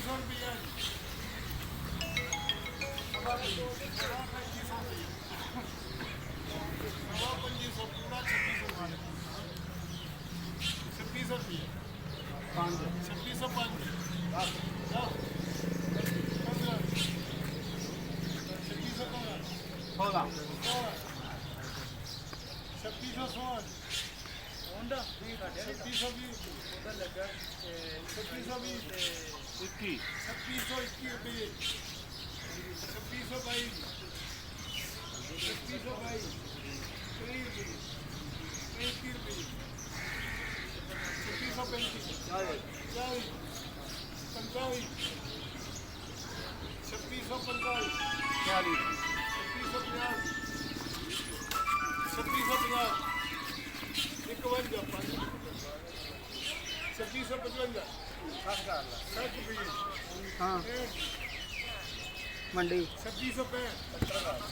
सौ रुपया सवा 2500 पूरा 2600 माल 2600 रुपये 2605 हाँ मंडी 2665 70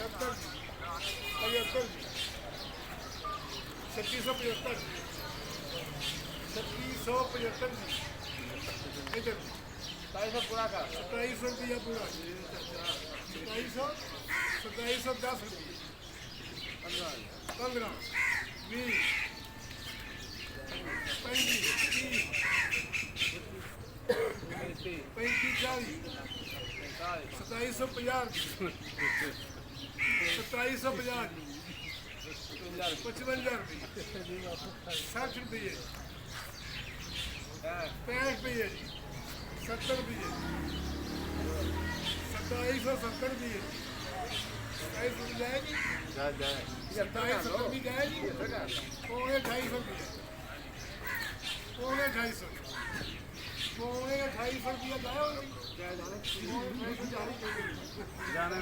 75 2675 इधर 250 पूरा का 2700 रुपया पूरा 2710 रुपये 15 20 35 40 2750 2750 55 रुपये 60 रुपये 65 रुपये 70 रुपये 2770 रुपये 27 जाएगी 2770 भी जाएगी 250 रुपये 250 रुपया जाए जाने